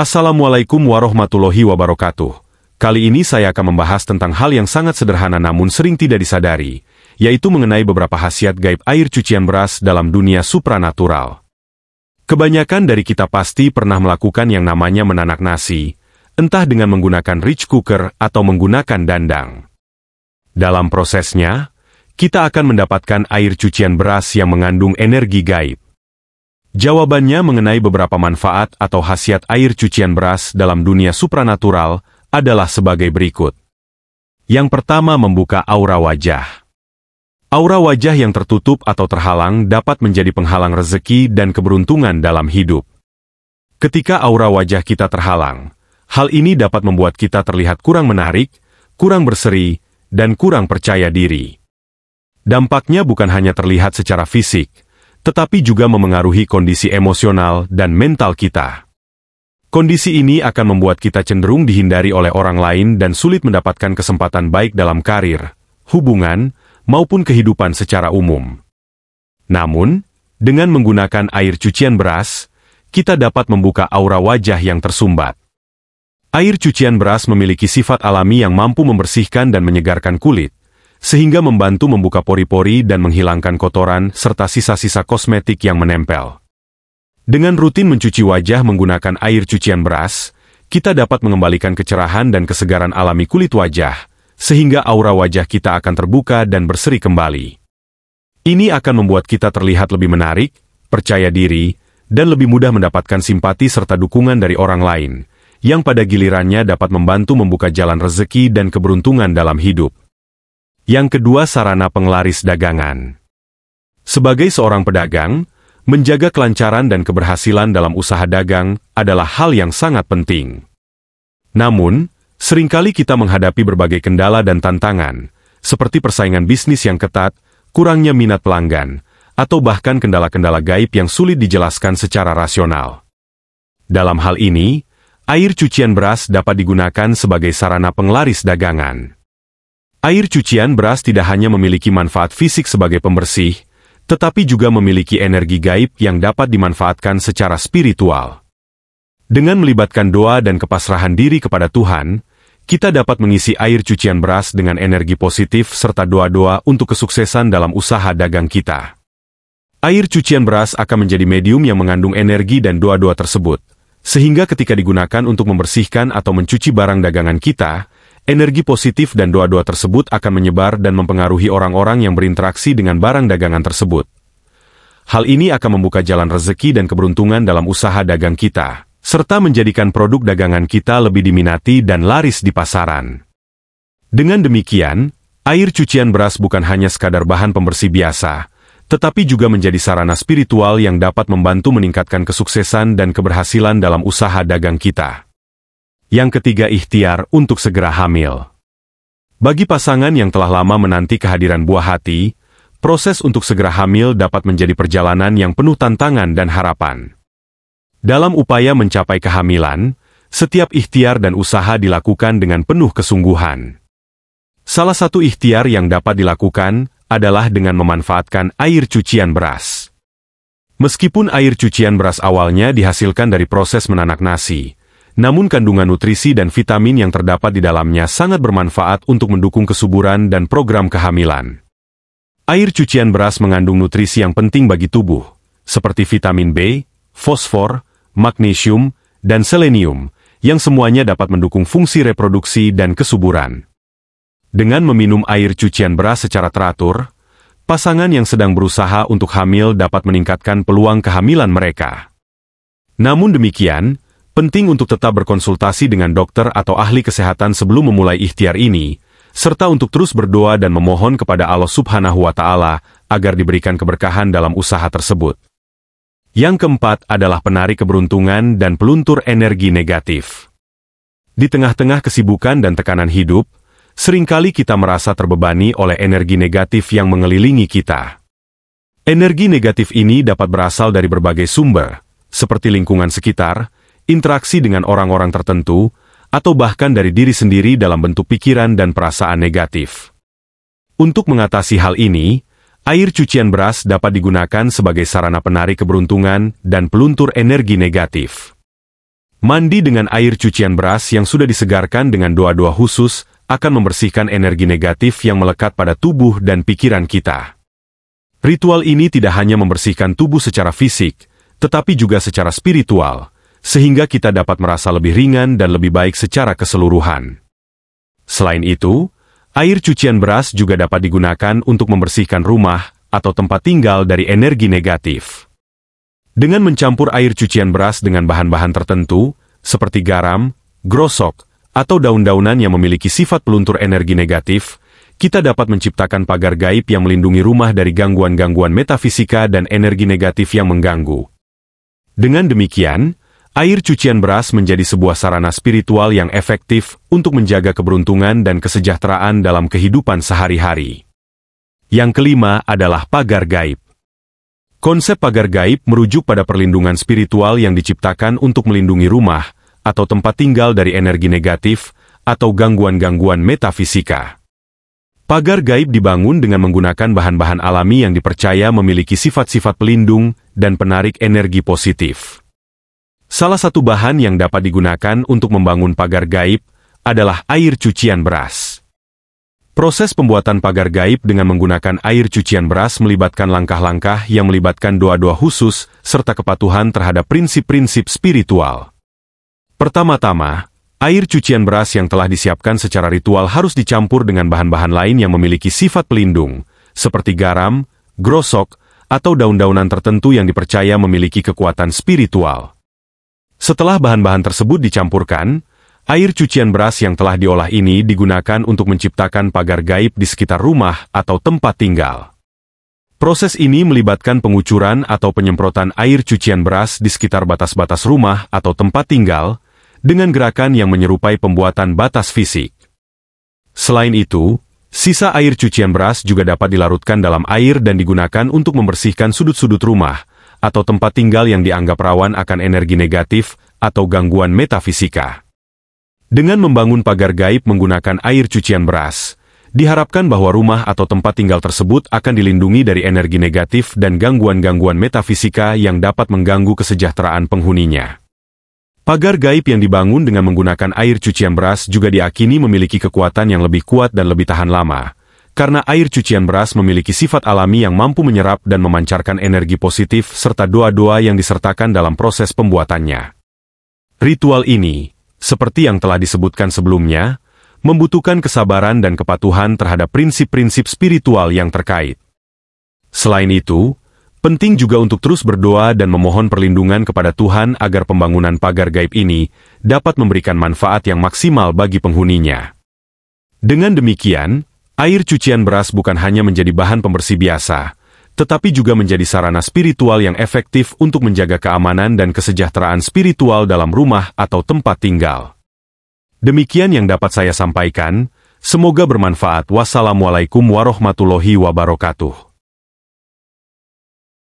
Assalamualaikum warahmatullahi wabarakatuh. Kali ini saya akan membahas tentang hal yang sangat sederhana namun sering tidak disadari, yaitu mengenai beberapa khasiat gaib air cucian beras dalam dunia supranatural. Kebanyakan dari kita pasti pernah melakukan yang namanya menanak nasi, entah dengan menggunakan rich cooker atau menggunakan dandang. Dalam prosesnya, kita akan mendapatkan air cucian beras yang mengandung energi gaib. Jawabannya mengenai beberapa manfaat atau khasiat air cucian beras dalam dunia supranatural adalah sebagai berikut. Yang pertama, membuka aura wajah. Aura wajah yang tertutup atau terhalang dapat menjadi penghalang rezeki dan keberuntungan dalam hidup. Ketika aura wajah kita terhalang, hal ini dapat membuat kita terlihat kurang menarik, kurang berseri, dan kurang percaya diri. Dampaknya bukan hanya terlihat secara fisik, tetapi juga memengaruhi kondisi emosional dan mental kita. Kondisi ini akan membuat kita cenderung dihindari oleh orang lain dan sulit mendapatkan kesempatan baik dalam karir, hubungan, maupun kehidupan secara umum. Namun, dengan menggunakan air cucian beras, kita dapat membuka aura wajah yang tersumbat. Air cucian beras memiliki sifat alami yang mampu membersihkan dan menyegarkan kulit, sehingga membantu membuka pori-pori dan menghilangkan kotoran serta sisa-sisa kosmetik yang menempel. Dengan rutin mencuci wajah menggunakan air cucian beras, kita dapat mengembalikan kecerahan dan kesegaran alami kulit wajah, sehingga aura wajah kita akan terbuka dan berseri kembali. Ini akan membuat kita terlihat lebih menarik, percaya diri, dan lebih mudah mendapatkan simpati serta dukungan dari orang lain, yang pada gilirannya dapat membantu membuka jalan rezeki dan keberuntungan dalam hidup. Yang kedua, sarana penglaris dagangan. Sebagai seorang pedagang, menjaga kelancaran dan keberhasilan dalam usaha dagang adalah hal yang sangat penting. Namun, seringkali kita menghadapi berbagai kendala dan tantangan, seperti persaingan bisnis yang ketat, kurangnya minat pelanggan, atau bahkan kendala-kendala gaib yang sulit dijelaskan secara rasional. Dalam hal ini, air cucian beras dapat digunakan sebagai sarana penglaris dagangan. Air cucian beras tidak hanya memiliki manfaat fisik sebagai pembersih, tetapi juga memiliki energi gaib yang dapat dimanfaatkan secara spiritual. Dengan melibatkan doa dan kepasrahan diri kepada Tuhan, kita dapat mengisi air cucian beras dengan energi positif serta doa-doa untuk kesuksesan dalam usaha dagang kita. Air cucian beras akan menjadi medium yang mengandung energi dan doa-doa tersebut, sehingga ketika digunakan untuk membersihkan atau mencuci barang dagangan kita, energi positif dan doa-doa tersebut akan menyebar dan mempengaruhi orang-orang yang berinteraksi dengan barang dagangan tersebut. Hal ini akan membuka jalan rezeki dan keberuntungan dalam usaha dagang kita, serta menjadikan produk dagangan kita lebih diminati dan laris di pasaran. Dengan demikian, air cucian beras bukan hanya sekadar bahan pembersih biasa, tetapi juga menjadi sarana spiritual yang dapat membantu meningkatkan kesuksesan dan keberhasilan dalam usaha dagang kita. Yang ketiga, ikhtiar untuk segera hamil. Bagi pasangan yang telah lama menanti kehadiran buah hati, proses untuk segera hamil dapat menjadi perjalanan yang penuh tantangan dan harapan. Dalam upaya mencapai kehamilan, setiap ikhtiar dan usaha dilakukan dengan penuh kesungguhan. Salah satu ikhtiar yang dapat dilakukan adalah dengan memanfaatkan air cucian beras. Meskipun air cucian beras awalnya dihasilkan dari proses menanak nasi, namun kandungan nutrisi dan vitamin yang terdapat di dalamnya sangat bermanfaat untuk mendukung kesuburan dan program kehamilan. Air cucian beras mengandung nutrisi yang penting bagi tubuh, seperti vitamin B, fosfor, magnesium, dan selenium, yang semuanya dapat mendukung fungsi reproduksi dan kesuburan. Dengan meminum air cucian beras secara teratur, pasangan yang sedang berusaha untuk hamil dapat meningkatkan peluang kehamilan mereka. Namun demikian, penting untuk tetap berkonsultasi dengan dokter atau ahli kesehatan sebelum memulai ikhtiar ini, serta untuk terus berdoa dan memohon kepada Allah Subhanahu wa Ta'ala agar diberikan keberkahan dalam usaha tersebut. Yang keempat adalah penarik keberuntungan dan peluntur energi negatif. Di tengah-tengah kesibukan dan tekanan hidup, seringkali kita merasa terbebani oleh energi negatif yang mengelilingi kita. Energi negatif ini dapat berasal dari berbagai sumber, seperti lingkungan sekitar, interaksi dengan orang-orang tertentu, atau bahkan dari diri sendiri dalam bentuk pikiran dan perasaan negatif. Untuk mengatasi hal ini, air cucian beras dapat digunakan sebagai sarana penarik keberuntungan dan peluntur energi negatif. Mandi dengan air cucian beras yang sudah disegarkan dengan doa-doa khusus akan membersihkan energi negatif yang melekat pada tubuh dan pikiran kita. Ritual ini tidak hanya membersihkan tubuh secara fisik, tetapi juga secara spiritual, sehingga kita dapat merasa lebih ringan dan lebih baik secara keseluruhan. Selain itu, air cucian beras juga dapat digunakan untuk membersihkan rumah atau tempat tinggal dari energi negatif. Dengan mencampur air cucian beras dengan bahan-bahan tertentu, seperti garam, grosok, atau daun-daunan yang memiliki sifat peluntur energi negatif, kita dapat menciptakan pagar gaib yang melindungi rumah dari gangguan-gangguan metafisika dan energi negatif yang mengganggu. Dengan demikian, air cucian beras menjadi sebuah sarana spiritual yang efektif untuk menjaga keberuntungan dan kesejahteraan dalam kehidupan sehari-hari. Yang kelima adalah pagar gaib. Konsep pagar gaib merujuk pada perlindungan spiritual yang diciptakan untuk melindungi rumah atau tempat tinggal dari energi negatif atau gangguan-gangguan metafisika. Pagar gaib dibangun dengan menggunakan bahan-bahan alami yang dipercaya memiliki sifat-sifat pelindung dan penarik energi positif. Salah satu bahan yang dapat digunakan untuk membangun pagar gaib adalah air cucian beras. Proses pembuatan pagar gaib dengan menggunakan air cucian beras melibatkan langkah-langkah yang melibatkan doa-doa khusus serta kepatuhan terhadap prinsip-prinsip spiritual. Pertama-tama, air cucian beras yang telah disiapkan secara ritual harus dicampur dengan bahan-bahan lain yang memiliki sifat pelindung, seperti garam, grosok, atau daun-daunan tertentu yang dipercaya memiliki kekuatan spiritual. Setelah bahan-bahan tersebut dicampurkan, air cucian beras yang telah diolah ini digunakan untuk menciptakan pagar gaib di sekitar rumah atau tempat tinggal. Proses ini melibatkan pengucuran atau penyemprotan air cucian beras di sekitar batas-batas rumah atau tempat tinggal, dengan gerakan yang menyerupai pembuatan batas fisik. Selain itu, sisa air cucian beras juga dapat dilarutkan dalam air dan digunakan untuk membersihkan sudut-sudut rumah atau tempat tinggal yang dianggap rawan akan energi negatif atau gangguan metafisika. Dengan membangun pagar gaib menggunakan air cucian beras, diharapkan bahwa rumah atau tempat tinggal tersebut akan dilindungi dari energi negatif dan gangguan-gangguan metafisika yang dapat mengganggu kesejahteraan penghuninya. Pagar gaib yang dibangun dengan menggunakan air cucian beras juga diyakini memiliki kekuatan yang lebih kuat dan lebih tahan lama, karena air cucian beras memiliki sifat alami yang mampu menyerap dan memancarkan energi positif serta doa-doa yang disertakan dalam proses pembuatannya. Ritual ini, seperti yang telah disebutkan sebelumnya, membutuhkan kesabaran dan kepatuhan terhadap prinsip-prinsip spiritual yang terkait. Selain itu, penting juga untuk terus berdoa dan memohon perlindungan kepada Tuhan agar pembangunan pagar gaib ini dapat memberikan manfaat yang maksimal bagi penghuninya. Dengan demikian, air cucian beras bukan hanya menjadi bahan pembersih biasa, tetapi juga menjadi sarana spiritual yang efektif untuk menjaga keamanan dan kesejahteraan spiritual dalam rumah atau tempat tinggal. Demikian yang dapat saya sampaikan, semoga bermanfaat. Wassalamualaikum warahmatullahi wabarakatuh.